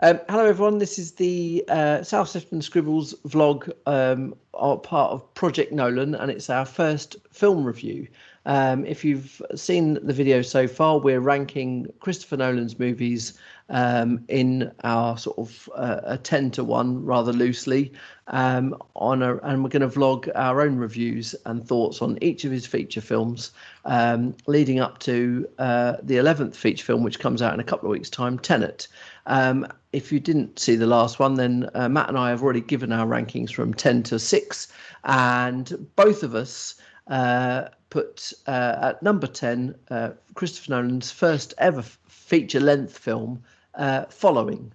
Hello, everyone. This is the South Sefton Scribbles vlog, part of Project Nolan, and it's our first film review. If you've seen the video so far, we're ranking Christopher Nolan's movies in our sort of a 10 to 1, rather loosely, and we're going to vlog our own reviews and thoughts on each of his feature films, leading up to the 11th feature film, which comes out in a couple of weeks' time, Tenet. If you didn't see the last one, then Matt and I have already given our rankings from 10 to 6, and both of us put at number 10 Christopher Nolan's first ever feature-length film, Following,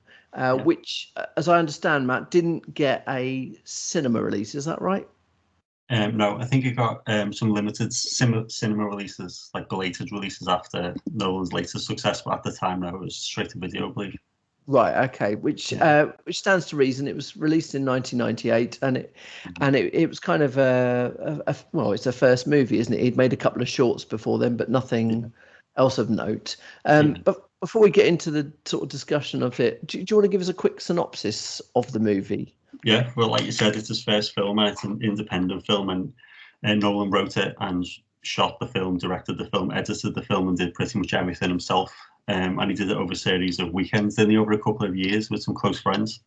which, as I understand, Matt, didn't get a cinema release. Is that right? No, I think it got some limited cinema releases, like belated releases after Nolan's latest success, but at the time, no, it was straight to video, I believe. Right. Okay. Which stands to reason. It was released in 1998, and it was kind of well, it's a first movie, isn't it? He'd made a couple of shorts before then, but nothing else of note. But before we get into the sort of discussion of it, do you want to give us a quick synopsis of the movie? Yeah. Well, like you said, it's his first film, and it's an independent film, and Nolan wrote it and shot the film, directed the film, edited the film, and did pretty much everything himself. And he did it over a series of weekends, didn't he, over a couple of years with some close friends.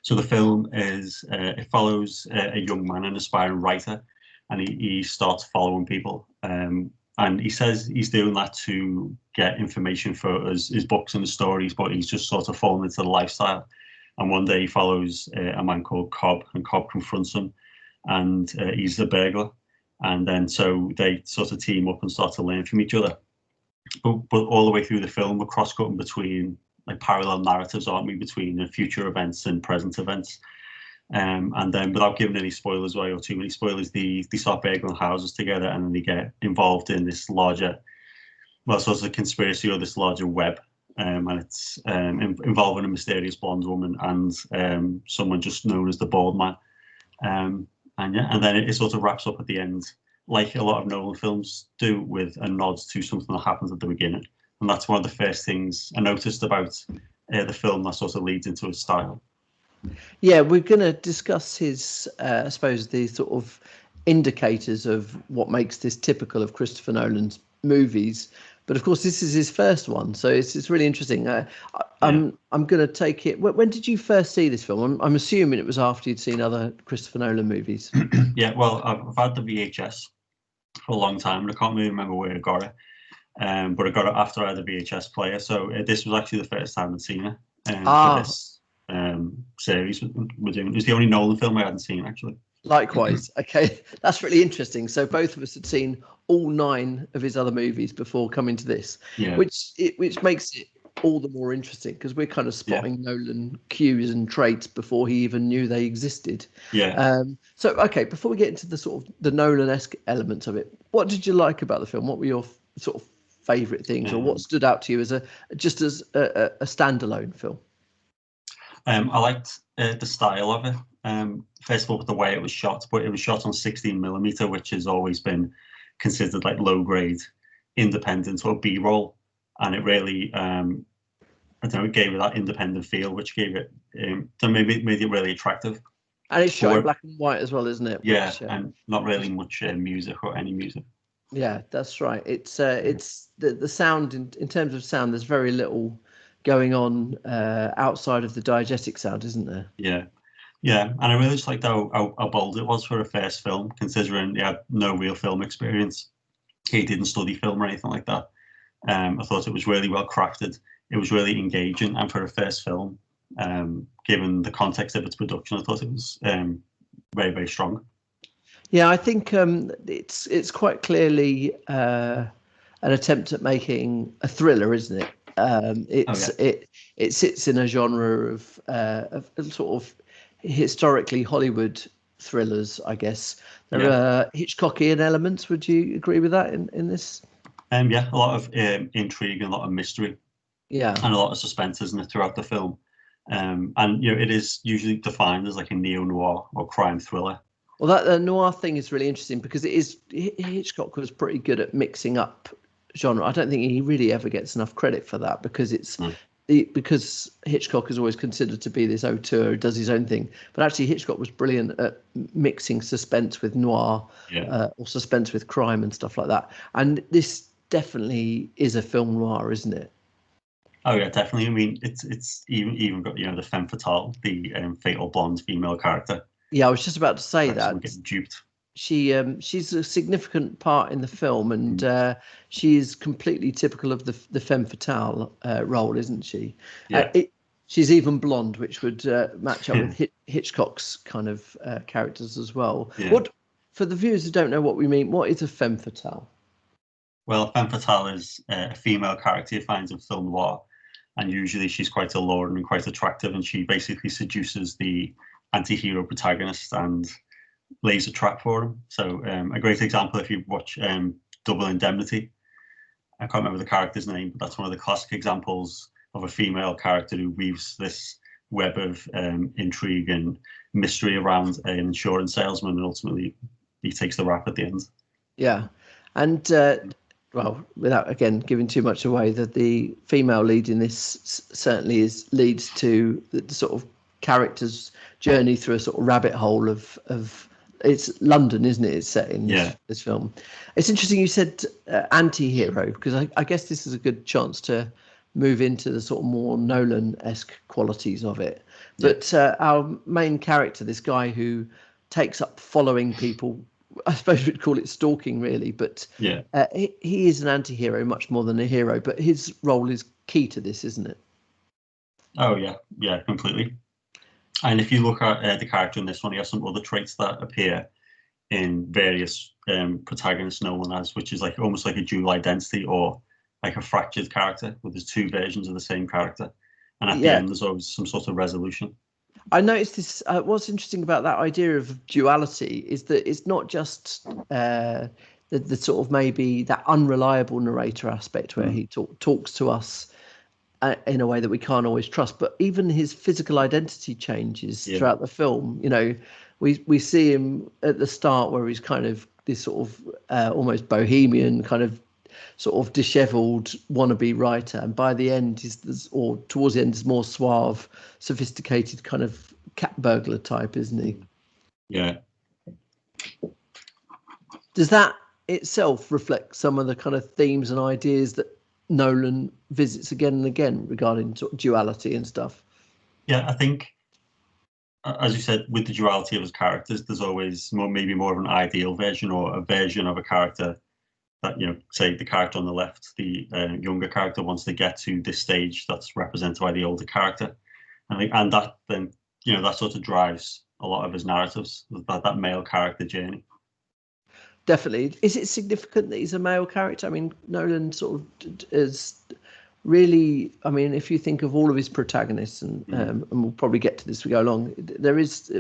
So the film it follows a young man, an aspiring writer, and he starts following people. And he says he's doing that to get information for his books and his stories, but he's just sort of fallen into the lifestyle. And one day he follows a man called Cobb, and Cobb confronts him, and he's the burglar. And then so they sort of team up and start to learn from each other. But all the way through the film, we're cross-cutting between like parallel narratives, aren't we, between future events and present events. And then, without giving any spoilers away or too many spoilers, they start burgling houses together, and then they get involved in this larger, well, sort of conspiracy, or this larger web. And it's involving a mysterious blonde woman and someone just known as the Bald Man. And then it sort of wraps up at the end, like a lot of Nolan films do, with a nod to something that happens at the beginning. And that's one of the first things I noticed about the film that sort of leads into his style. Yeah, we're going to discuss his, I suppose, the sort of indicators of what makes this typical of Christopher Nolan's movies. But of course, this is his first one, so it's really interesting. I'm going to take it. When did you first see this film? I'm assuming it was after you'd seen other Christopher Nolan movies. Yeah, well, I've had the VHS for a long time, and I can't really remember where I got it. But I got it after I had a VHS player, so this was actually the first time I'd seen it for this series we're doing. It was the only Nolan film I hadn't seen, actually. Likewise. Okay, that's really interesting. So both of us had seen all 9 of his other movies before coming to this, which makes it all the more interesting, because we're kind of spotting Nolan cues and traits before he even knew they existed. So okay, before we get into the sort of the Nolan-esque elements of it, what did you like about the film? What were your sort of favorite things, or what stood out to you as a standalone film? I liked the style of it. First of all, the way it was shot, but it was shot on 16mm, which has always been considered like low grade, independent or B-roll, and it really, I don't know, it gave it that independent feel, which gave it, made it really attractive. And it's shot in black and white as well, isn't it? Yeah, and not really much music or any music. Yeah, that's right. It's the sound in terms of sound. There's very little going on outside of the diegetic sound, isn't there? Yeah, and I really just liked how bold it was for a first film, considering he had no real film experience. He didn't study film or anything like that. I thought it was really well crafted. It was really engaging, and for a first film, given the context of its production, I thought it was very, very strong. Yeah, I think it's quite clearly an attempt at making a thriller, isn't it? It sits in a genre of sort of historically Hollywood thrillers, I guess. There are Hitchcockian elements. Would you agree with that in this? A lot of intrigue and a lot of mystery. And a lot of suspense, isn't it, throughout the film? And it is usually defined as like a neo-noir or crime thriller. Well, that noir thing is really interesting, because Hitchcock was pretty good at mixing up genre. I don't think he really ever gets enough credit for that, because it's because Hitchcock is always considered to be this auteur who does his own thing, but actually Hitchcock was brilliant at mixing suspense with noir, or suspense with crime and stuff like that. And this definitely is a film noir, isn't it? Oh yeah, definitely. I mean, it's even got the femme fatale, the fatal blonde female character. Yeah, I was just about to say that. Getting duped. She's a significant part in the film, and she is completely typical of the femme fatale role, isn't she? Yeah. She's even blonde, which would match up with Hitchcock's kind of characters as well. Yeah. What, for the viewers who don't know what we mean, what is a femme fatale? Well, femme fatale is a female character you find in film noir, and usually she's quite alluring and quite attractive, and she basically seduces the anti-hero protagonist and lays a trap for him. So a great example, if you watch Double Indemnity, I can't remember the character's name, but that's one of the classic examples of a female character who weaves this web of intrigue and mystery around an insurance salesman, and ultimately he takes the rap at the end. Yeah, and well, without again giving too much away, that the female lead in this certainly leads to the sort of character's journey through a sort of rabbit hole of it's London, isn't it? It's set in this film. It's interesting you said anti-hero, because I guess this is a good chance to move into the sort of more Nolan-esque qualities of it. But our main character, this guy who takes up following people, I suppose we'd call it stalking, really, but he is an anti-hero much more than a hero, but his role is key to this, isn't it? Oh yeah, completely. And if you look at the character in this one, he has some other traits that appear in various protagonists Nolan has, which is like almost like a dual identity, or like a fractured character, where there's two versions of the same character, and at the end there's always some sort of resolution. I noticed this. What's interesting about that idea of duality is that it's not just the sort of maybe that unreliable narrator aspect where he talks to us in a way that we can't always trust, but even his physical identity changes throughout the film. You know, we see him at the start where he's kind of this sort of almost bohemian kind of sort of disheveled wannabe writer, and by the end or towards the end is more suave, sophisticated kind of cat burglar type, isn't he? Yeah. Does that itself reflect some of the kind of themes and ideas that Nolan visits again and again regarding sort of duality and stuff? Yeah, I think, as you said, with the duality of his characters, there's always maybe more of an ideal version, or a version of a character that, say the character on the left, the younger character wants to get to this stage that's represented by the older character. And that then, that sort of drives a lot of his narratives, that male character journey. Definitely. Is it significant that he's a male character? I mean, Nolan sort of is really, I mean, if you think of all of his protagonists, and we'll probably get to this as we go along, there is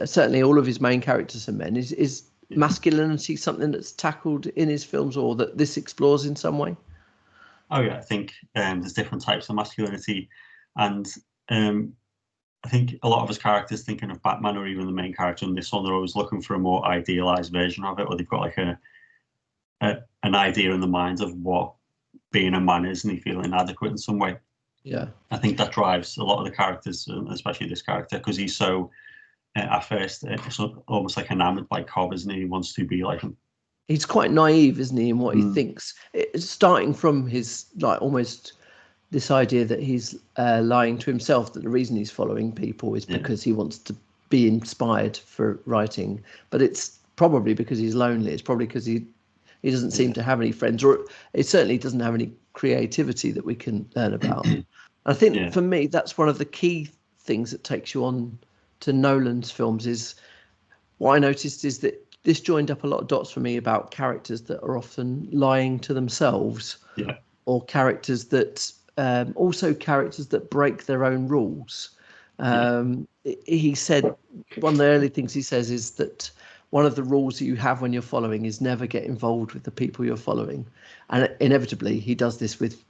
certainly all of his main characters are men. Is masculinity something that's tackled in his films, or that this explores in some way? Oh yeah, I think there's different types of masculinity, and I think a lot of his characters, thinking of Batman or even the main character in this one, they're always looking for a more idealized version of it, or they've got like an idea in the mind of what being a man is, and they feel inadequate in some way. Yeah, I think that drives a lot of the characters, especially this character, because he's so at first almost like enamored by Cobb, isn't he? He wants to be like him. He's quite naive, isn't he, in what he thinks, starting from his like almost this idea that he's lying to himself, that the reason he's following people is because he wants to be inspired for writing, but it's probably because he's lonely. It's probably because he doesn't seem to have any friends, or it certainly doesn't have any creativity that we can learn about. I think for me, that's one of the key things that takes you on to Nolan's films. Is what I noticed is that this joined up a lot of dots for me about characters that are often lying to themselves, or characters that also characters that break their own rules. He said one of the early things he says is that one of the rules that you have when you're following is never get involved with the people you're following, and inevitably he does this with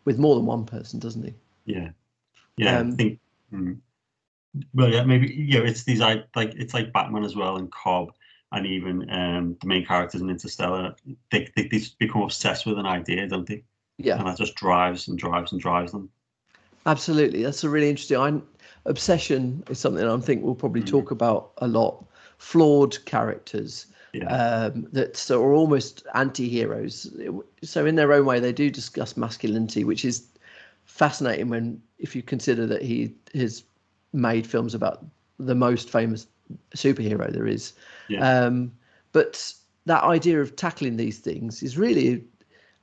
more than one person, doesn't he? I think well, maybe it's these it's like Batman as well, and Cobb, and even the main characters in Interstellar. They become obsessed with an idea, don't they? And that just drives and drives and drives them. Absolutely, that's a really interesting. Obsession is something I think we'll probably talk about a lot. Flawed characters that are almost anti-heroes. So in their own way, they do discuss masculinity, which is fascinating when if you consider that he has made films about the most famous superhero there is. Yeah. But that idea of tackling these things is really,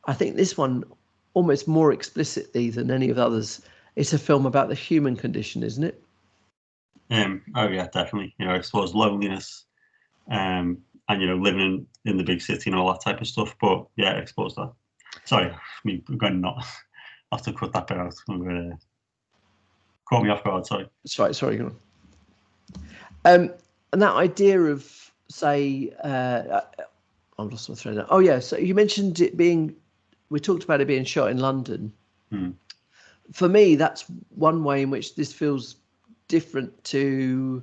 I think this one almost more explicitly than any of the others. It's a film about the human condition, isn't it? Oh yeah, definitely. You know, explores loneliness, and living in the big city and all that type of stuff. But yeah, it explores that. Sorry, I'm going not have to cut that bit out. I'm gonna caught me off guard. Sorry. Sorry. And that idea of, say, I'm lost my thread now. Oh yeah, so you mentioned it being. We talked about it being shot in London. For me, that's one way in which this feels different to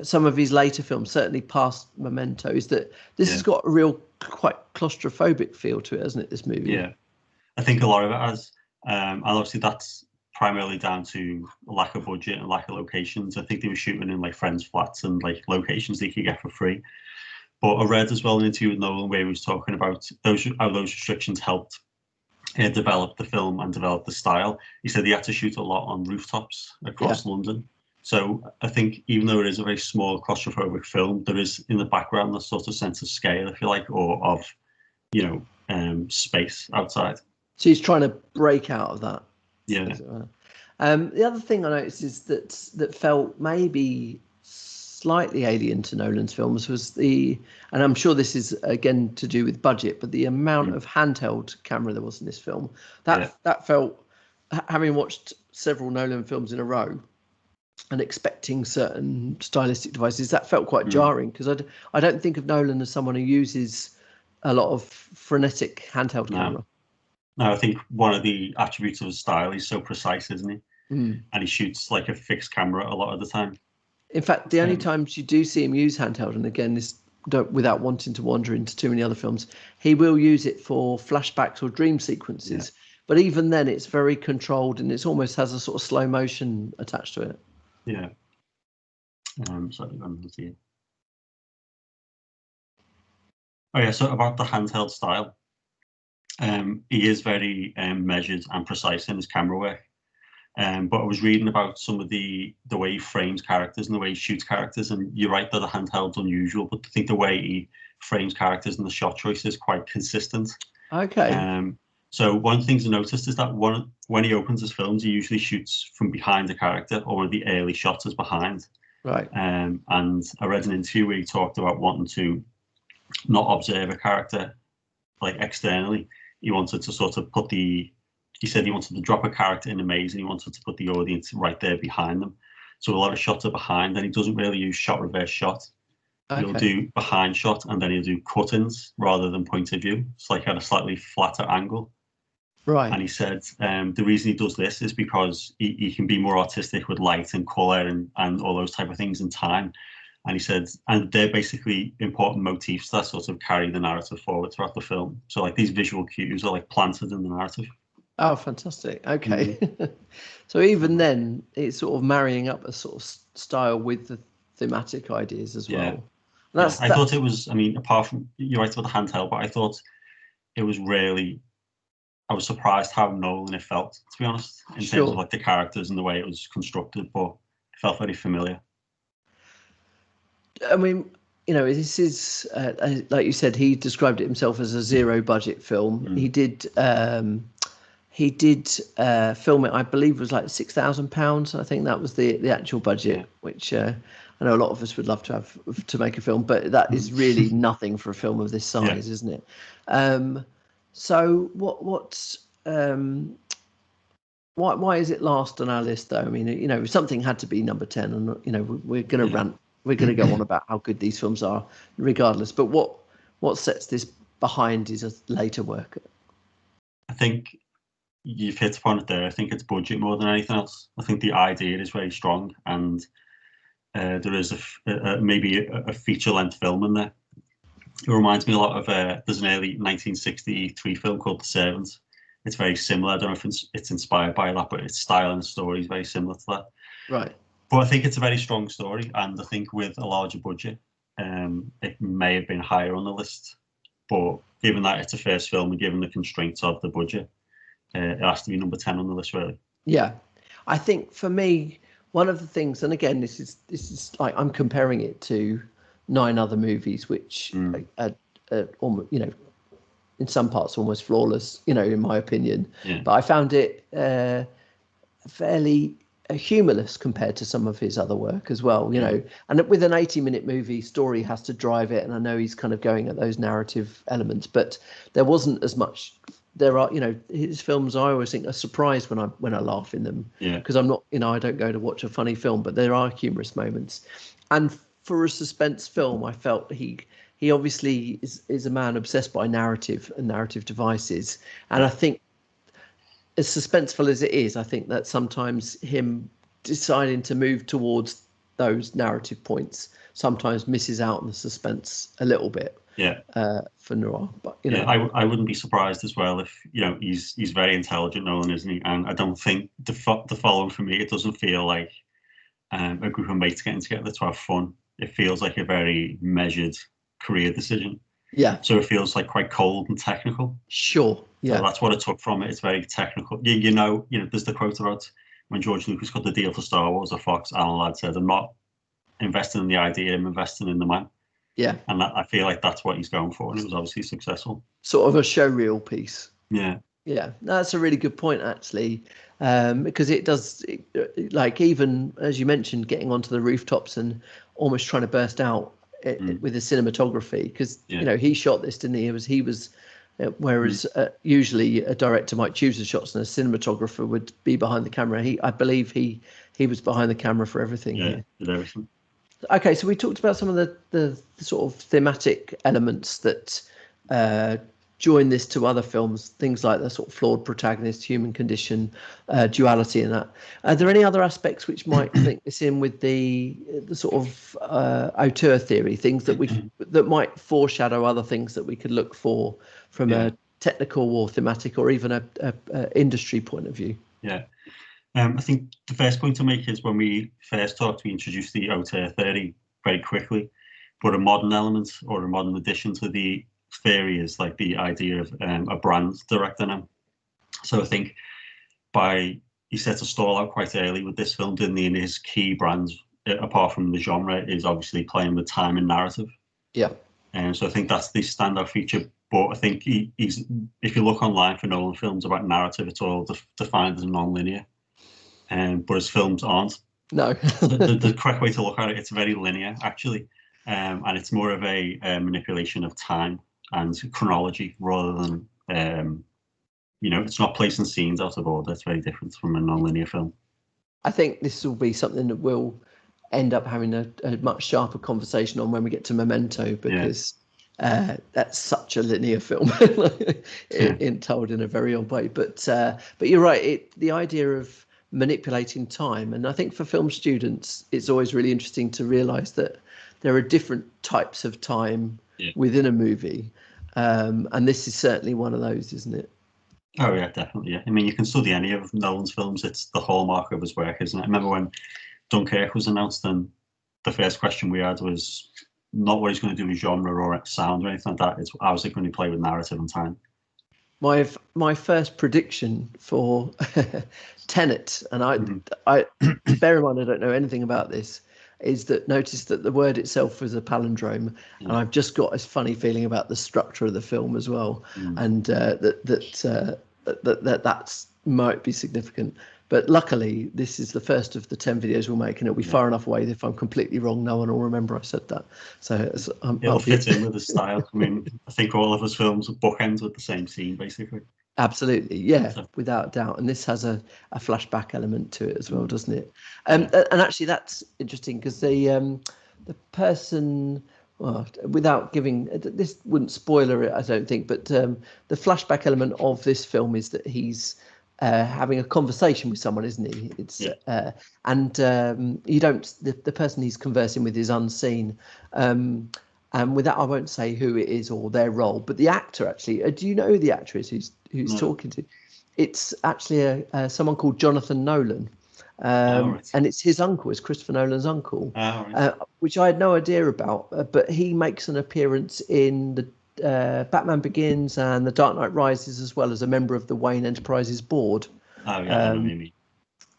some of his later films, certainly past Memento, is that this has got a real quite claustrophobic feel to it, hasn't it, this movie? Yeah, I think a lot of it has. And obviously that's primarily down to lack of budget and lack of locations. I think they were shooting in like friends' flats and like locations they could get for free. But I read as well an interview with Nolan where he was talking about how those restrictions helped develop the film and develop the style. He said he had to shoot a lot on rooftops across London. So I think even though it is a very small claustrophobic film, there is in the background a sort of sense of scale, if you like, or of, space outside. So he's trying to break out of that. Yeah. The other thing I noticed is that felt maybe slightly alien to Nolan's films was and I'm sure this is again to do with budget, but the amount of handheld camera there was in this film, that felt, having watched several Nolan films in a row and expecting certain stylistic devices, that felt quite jarring, because I don't think of Nolan as someone who uses a lot of frenetic handheld camera. No, I think one of the attributes of his style, he's so precise, isn't he? And he shoots like a fixed camera a lot of the time. In fact, the only times you do see him use handheld, and again, without wanting to wander into too many other films, he will use it for flashbacks or dream sequences. But even then, it's very controlled, and it almost has a sort of slow motion attached to it. Yeah. Sorry, I'm not here. Oh yeah, so about the handheld style, he is very measured and precise in his camera work. But I was reading about some of the way he frames characters and the way he shoots characters, and you're right that the handheld's unusual, but I think the way he frames characters and the shot choice is quite consistent. Okay. So one of the things I noticed is that when he opens his films, he usually shoots from behind the character, or one of the early shots is behind. Right. And I read an interview where he talked about wanting to not observe a character like externally. He wanted to sort of he said he wanted to drop a character in a maze and he wanted to put the audience right there behind them. So a lot of shots are behind, and he doesn't really use shot reverse shot. Okay. He'll do behind shot and then he'll do cut-ins rather than point of view. It's like at a slightly flatter angle. Right. And he said the reason he does this is because he can be more artistic with light and colour and all those type of things in time. And he said, and they're basically important motifs that sort of carry the narrative forward throughout the film. So like these visual cues are like planted in the narrative. Oh, fantastic. Okay. So even then, it's sort of marrying up a sort of style with the thematic ideas as well. I thought it was, I mean, apart from, you're right about the handheld, but I thought it was really, I was surprised how Nolan it felt, to be honest, in terms of like the characters and the way it was constructed, but it felt very familiar. I mean, this is, like you said, he described it himself as a zero budget film. He did film it, I believe, was like £6,000. I think that was the actual budget, which I know a lot of us would love to have to make a film, but that is really nothing for a film of this size, isn't it? So why is it last on our list, though? I mean, something had to be number 10, and we're going to rant. We're going to go on about how good these films are, regardless. But what sets this behind his later work? I think you've hit upon it there. I think it's budget more than anything else. I think the idea is very strong, and there is maybe a feature-length film in there. It reminds me a lot of there's an early 1963 film called The Servant, it's very similar. I don't know if it's inspired by that, but its style and story is very similar to that. Right. But I think it's a very strong story, and I think with a larger budget, it may have been higher on the list. But given that it's a first film and given the constraints of the budget, it has to be number 10 on the list, really. Yeah, I think for me, one of the things, and again, this is like I'm comparing it to 9 other movies, which are almost, in some parts almost flawless, in my opinion. Yeah. But I found it fairly humorless compared to some of his other work as well, and with an 80-minute movie, story has to drive it, and I know he's kind of going at those narrative elements, but there wasn't as much. There are, his films, I always think, are surprised when I laugh in them, because I'm not, I don't go to watch a funny film, but there are humorous moments. And for a suspense film, I felt he obviously is a man obsessed by narrative and narrative devices, and I think, as suspenseful as it is, I think that sometimes him deciding to move towards those narrative points sometimes misses out on the suspense a little bit. Yeah. For noir, but I wouldn't be surprised as well if he's very intelligent, Nolan, isn't he? And I don't think the following for me, it doesn't feel like a group of mates getting together to have fun. It feels like a very measured career decision. Yeah. So it feels like quite cold and technical. Sure. Yeah. So that's what I took from it. It's very technical. There's the quote about when George Lucas got the deal for Star Wars at Fox, Alan Ladd said, "I'm not investing in the idea, I'm investing in the man." Yeah. And I feel like that's what he's going for, and it was obviously successful. Sort of a showreel piece. Yeah. Yeah, that's a really good point, actually, because it does, like, even as you mentioned, getting onto the rooftops and almost trying to burst out with the cinematography, because he shot this, didn't he? He was whereas usually a director might choose the shots and a cinematographer would be behind the camera. I believe he was behind the camera for everything. Yeah, did everything. Okay, so we talked about some of the sort of thematic elements that join this to other films, things like the sort of flawed protagonist, human condition, duality, and that. Are there any other aspects which might link this in with the sort of auteur theory, things that might foreshadow other things that we could look for from a technical or thematic or even a industry point of view? Yeah. I think the first point to make is when we first talked, we introduced the auteur theory very quickly, but a modern element or a modern addition to the theory is like the idea of a brand director now. So I think he set a stall out quite early with this film, didn't he? And his key brand, apart from the genre, is obviously playing with time and narrative. Yeah. And so I think that's the standout feature. But I think he's if you look online for Nolan films about narrative, it's all defined as non-linear. But his films aren't. No. the correct way to look at it, it's very linear, actually. And it's more of a manipulation of time and chronology rather than, it's not placing scenes out of order. It's very different from a non-linear film. I think this will be something that we'll end up having a much sharper conversation on when we get to Memento, because that's such a linear film told in a very odd way. But you're right. The idea of manipulating time, and I think for film students it's always really interesting to realize that there are different types of time within a movie, and this is certainly one of those, isn't it? Oh yeah, definitely. Yeah. I mean, you can study any of Nolan's films, it's the hallmark of his work, isn't it? I remember when Dunkirk was announced, and the first question we had was not what he's going to do with genre or sound or anything like that, it's how's it going to play with narrative and time. My first prediction for Tenet, and I bear in mind I don't know anything about this, is that notice that the word itself was a palindrome, and I've just got this funny feeling about the structure of the film as well, and that might be significant. But luckily, this is the first of the 10 videos we'll make, and it'll be far enough away that if I'm completely wrong, no one will remember I said that. So it'll fit in with the style. I mean, I think all of his films bookends with the same scene, basically. Absolutely, yeah, without doubt. And this has a flashback element to it as well, doesn't it? And actually, that's interesting because the person, well, without giving, this wouldn't spoiler it, I don't think, but the flashback element of this film is that he's having a conversation with someone, isn't he? It's you don't, the person he's conversing with is unseen. And with that, I won't say who it is or their role, but the actor actually. Do you know who the actor is who's talking to? It's actually someone called Jonathan Nolan. Right. And it's his uncle, it's Christopher Nolan's uncle, Right. which I had no idea about. But he makes an appearance in the Batman Begins and The Dark Knight Rises, as well as a member of the Wayne Enterprises board. Oh yeah, I know what you mean.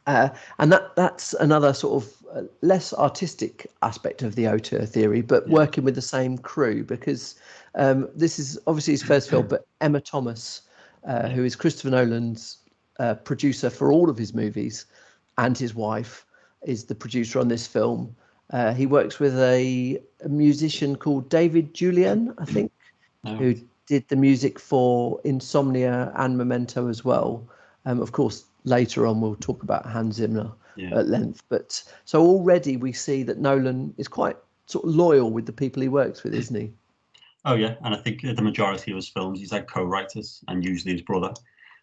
And that's another sort of less artistic aspect of the auteur theory, but working with the same crew, because this is obviously his first film, but Emma Thomas, who is Christopher Nolan's producer for all of his movies, and his wife is the producer on this film. He works with a musician called David Julien, I think, who did the music for Insomnia and Memento as well. Of course, later on we'll talk about Hans Zimmer at length. But so already we see that Nolan is quite sort of loyal with the people he works with, isn't he? Oh yeah, and I think the majority of his films he's had co-writers, and usually his brother.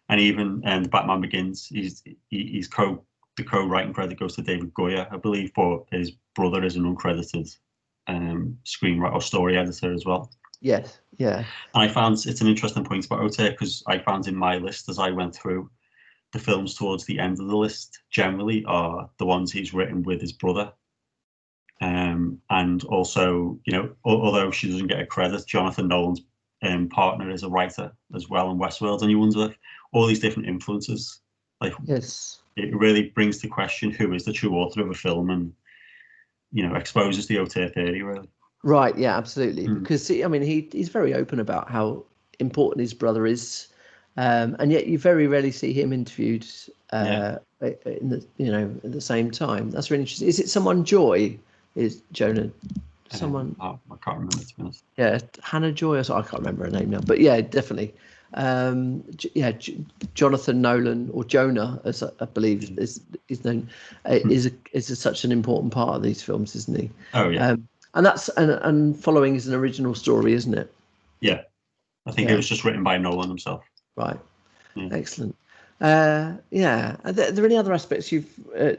And even the Batman Begins, he's co-writing credit goes to David Goyer, I believe, but his brother is an uncredited screenwriter or story editor as well. Yes, yeah. And I found it's an interesting point about auteur, because I found in my list as I went through, the films towards the end of the list generally are the ones he's written with his brother. And also, you know, although she doesn't get a credit, Jonathan Nolan's partner is a writer as well in Westworld, and you wonder, like, all these different influences, like, yes, it really brings to question who is the true author of a film, and, you know, exposes the auteur theory, really. Right, yeah, absolutely. Because I mean, he's very open about how important his brother is, and yet you very rarely see him interviewed in the at the same time. That's really interesting. Is it someone Joy? Is Jonah someone? I can't remember, to be honest. Yeah, Hannah Joy, or so, I can't remember her name now. But yeah, definitely. Jonathan Nolan, or Jonah, as I believe is known, is such an important part of these films, isn't he? Oh yeah. And that's and following is an original story, isn't it? Yeah, I think it was just written by Nolan himself. Right. Yeah. Excellent. Are there any other aspects you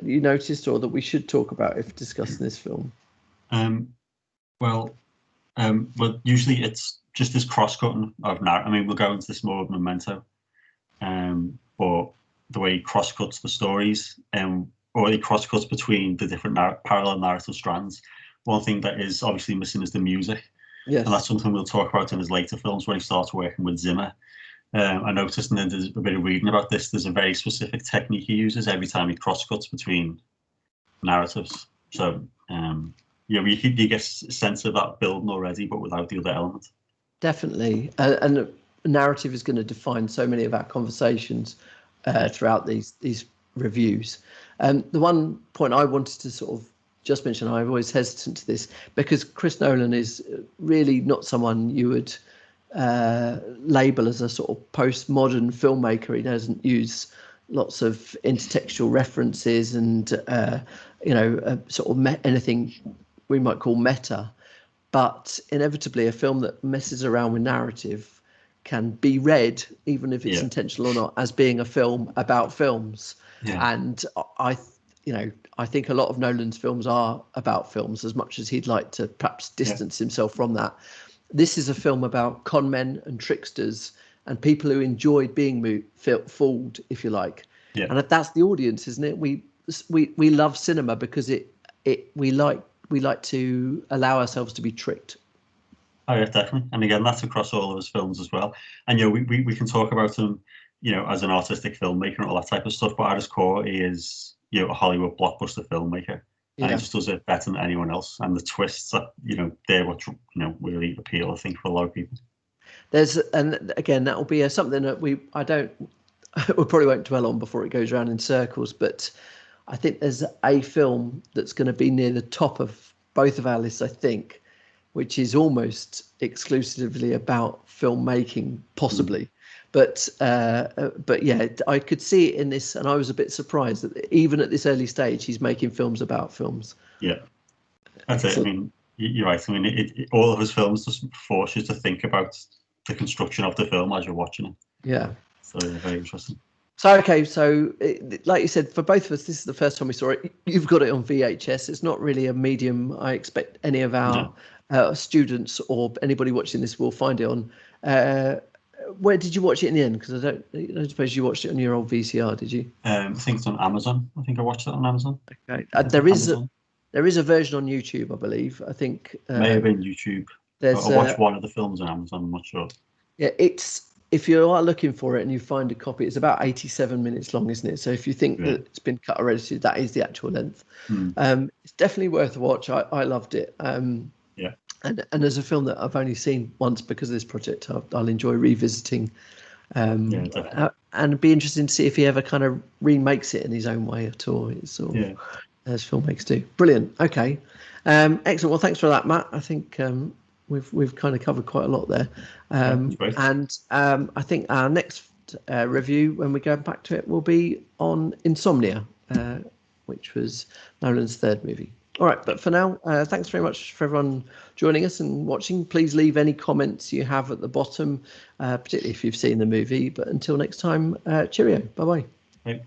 noticed, or that we should talk about if discussing this film? Well, usually it's just this cross-cutting of narrative. I mean, we'll go into this more of Memento, but the way he cross-cuts the stories, or he cross-cuts between the different parallel narrative strands. One thing that is obviously missing is the music. Yes. And that's something we'll talk about in his later films when he starts working with Zimmer. I noticed, and then there's a bit of reading about this, there's a very specific technique he uses every time he cross-cuts between narratives. So, you get a sense of that building already, but without the other element. Definitely. And narrative is going to define so many of our conversations throughout these reviews. The one point I wanted to sort of just mention, I'm always hesitant to this, because Chris Nolan is really not someone you would label as a sort of postmodern filmmaker. He doesn't use lots of intertextual references and sort of anything we might call meta, but inevitably a film that messes around with narrative can be read, even if it's intentional or not, as being a film about films. And I think a lot of Nolan's films are about films, as much as he'd like to perhaps distance himself from that. This is a film about con men and tricksters and people who enjoyed being fooled, if you like. Yeah. And that's the audience, isn't it? We love cinema because we like to allow ourselves to be tricked. Oh yeah, definitely. And again, that's across all of his films as well. And we can talk about him, as an artistic filmmaker and all that type of stuff. But at his core, he is a Hollywood blockbuster filmmaker. And he just does it better than anyone else. And the twists that, they're what, really appeal, I think, for a lot of people. And again, that will be something that we probably won't dwell on before it goes around in circles. But I think there's a film that's going to be near the top of both of our lists, I think, which is almost exclusively about filmmaking, possibly. But yeah, I could see it in this, and I was a bit surprised that even at this early stage, he's making films about films. Yeah, that's it. I mean, you're right. I mean, all of his films just force you to think about the construction of the film as you're watching it. Yeah. So very interesting. So, okay, like you said, for both of us, this is the first time we saw it. You've got it on VHS. It's not really a medium I expect any of our students or anybody watching this will find it on. where did you watch it in the end? Because I don't suppose you watched it on your old VCR, did you? I think it's on Amazon. I think I watched it on Amazon. Okay. Amazon. There is a version on YouTube, I believe. I think May have been YouTube. there's I watched one of the films on Amazon. I'm not sure. yeah, it's if you are looking for it and you find a copy, it's about 87 minutes long, isn't it? So if you think that it's been cut or edited, that is the actual length. It's definitely worth a watch. I loved it. Yeah. And as a film that I've only seen once because of this project, I'll enjoy revisiting. And be interesting to see if he ever kind of remakes it in his own way at all. It's sort of, as filmmakers do. Brilliant. Okay. Excellent. Well, thanks for that, Matt. I think we've kind of covered quite a lot there. And I think our next review, when we go back to it, will be on Insomnia, which was Nolan's third movie. All right, but for now, thanks very much for everyone joining us and watching. Please leave any comments you have at the bottom, particularly if you've seen the movie. But until next time, cheerio. Bye-bye.